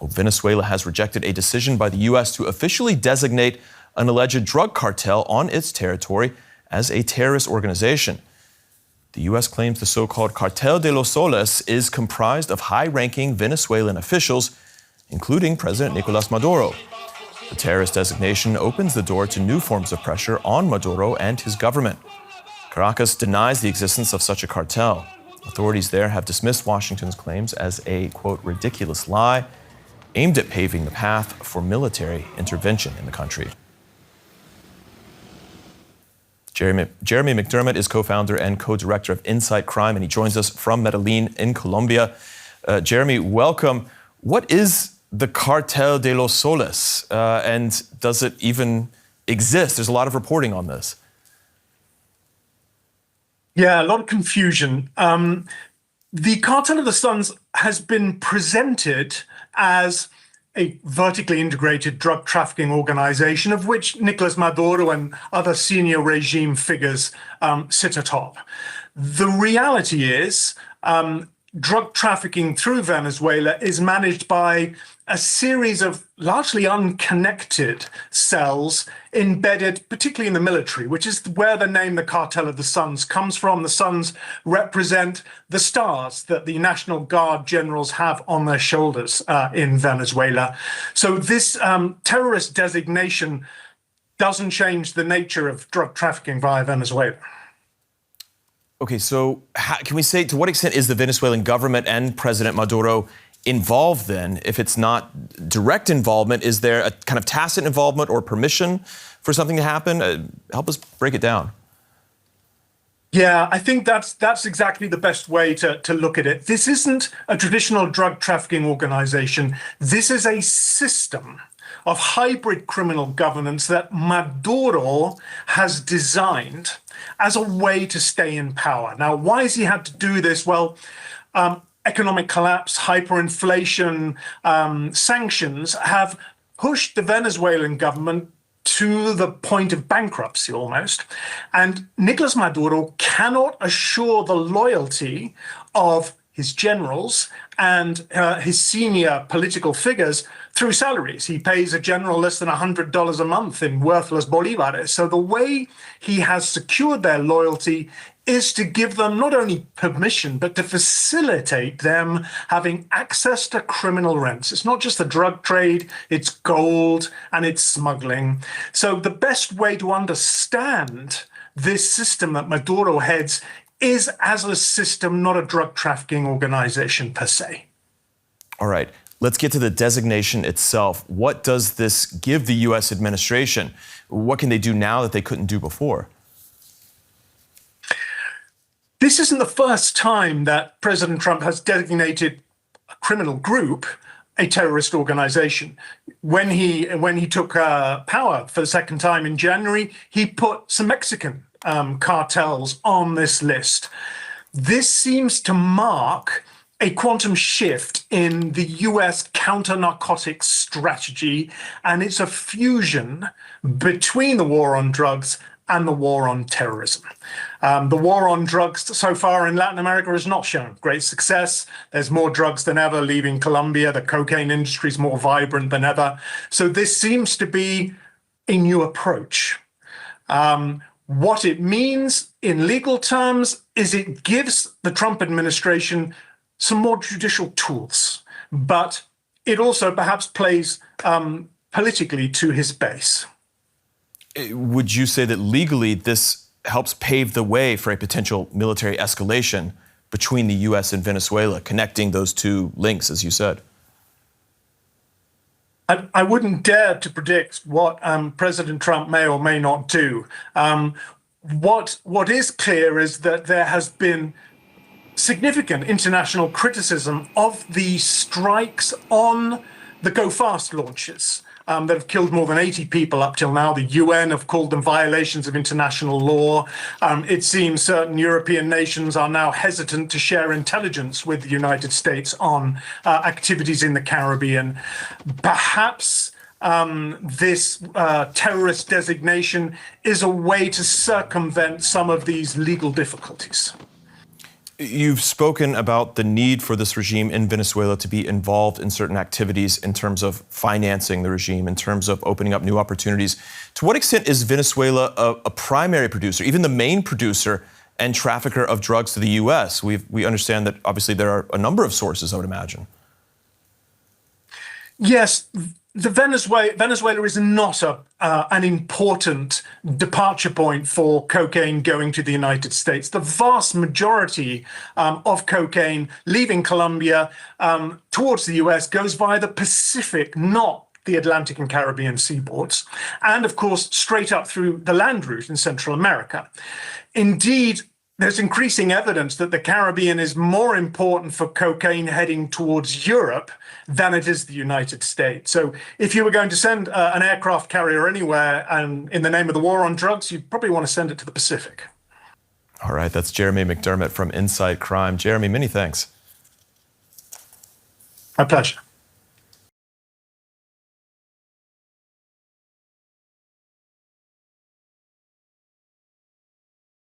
Well, Venezuela has rejected a decision by the U.S. to officially designate an alleged drug cartel on its territory as a terrorist organization. The U.S. claims the so-called Cartel de los Soles is comprised of high-ranking Venezuelan officials, including President Nicolas Maduro. The terrorist designation opens the door to new forms of pressure on Maduro and his government. Caracas denies the existence of such a cartel. Authorities there have dismissed Washington's claims as a, quote, ridiculous lie aimed at paving the path for military intervention in the country. Jeremy McDermott is co-founder and co-director of Insight Crime, and he joins us from Medellin in Colombia. Jeremy, welcome. What is the Cartel de los Soles, and does it even exist? There's a lot of reporting on this. Yeah, a lot of confusion. The Cartel of the Suns has been presented as a vertically integrated drug trafficking organization of which Nicolas Maduro and other senior regime figures sit atop. The reality is drug trafficking through Venezuela is managed by a series of largely unconnected cells embedded, particularly in the military, which is where the name the Cartel of the Suns comes from. The Suns represent the stars that the National Guard generals have on their shoulders in Venezuela. So this terrorist designation doesn't change the nature of drug trafficking via Venezuela. Okay, so can we say, to what extent is the Venezuelan government and President Maduro involved then? If it's not direct involvement, is there a kind of tacit involvement or permission for something to happen? Help us break it down. Yeah, I think that's exactly the best way to look at it. This isn't a traditional drug trafficking organization. This is a system of hybrid criminal governance that Maduro has designed as a way to stay in power. Now, why has he had to do this? Well, economic collapse, hyperinflation, sanctions have pushed the Venezuelan government to the point of bankruptcy almost. And Nicolas Maduro cannot assure the loyalty of his generals and his senior political figures through salaries. He pays a general less than $100 a month in worthless bolivares. So the way he has secured their loyalty is to give them not only permission, but to facilitate them having access to criminal rents. It's not just the drug trade, it's gold and it's smuggling. So the best way to understand this system that Maduro heads is as a system, not a drug trafficking organization per se. All right, let's get to the designation itself. What does this give the U.S. administration? What can they do now that they couldn't do before? This isn't the first time that President Trump has designated a criminal group a terrorist organization. When he took power for the second time in January, he put some Mexican cartels on this list. This seems to mark a quantum shift in the US counter-narcotics strategy, and it's a fusion between the war on drugs and the war on terrorism. The war on drugs so far in Latin America has not shown great success. There's more drugs than ever leaving Colombia. The cocaine industry is more vibrant than ever. So this seems to be a new approach. What it means in legal terms is it gives the Trump administration some more judicial tools, but it also perhaps plays politically to his base. Would you say that legally this helps pave the way for a potential military escalation between the U.S. and Venezuela, connecting those two links, as you said? I wouldn't dare to predict what President Trump may or may not do. What is clear is that there has been significant international criticism of the strikes on the Go Fast launches that have killed more than 80 people up till now. The UN have called them violations of international law. It seems certain European nations are now hesitant to share intelligence with the United States on activities in the Caribbean. Perhaps this terrorist designation is a way to circumvent some of these legal difficulties. You've spoken about the need for this regime in Venezuela to be involved in certain activities in terms of financing the regime, in terms of opening up new opportunities. To what extent is Venezuela a primary producer, even the main producer and trafficker of drugs to the U.S.? We understand that obviously there are a number of sources, I would imagine. Yes, Venezuela is not an important departure point for cocaine going to the United States. The vast majority of cocaine leaving Colombia towards the US goes via the Pacific, not the Atlantic and Caribbean seaboards, and of course, straight up through the land route in Central America. Indeed, there's increasing evidence that the Caribbean is more important for cocaine heading towards Europe than it is the United States. So if you were going to send an aircraft carrier anywhere and in the name of the war on drugs, you'd probably want to send it to the Pacific. All right, that's Jeremy McDermott from Inside Crime. Jeremy, many thanks. My pleasure.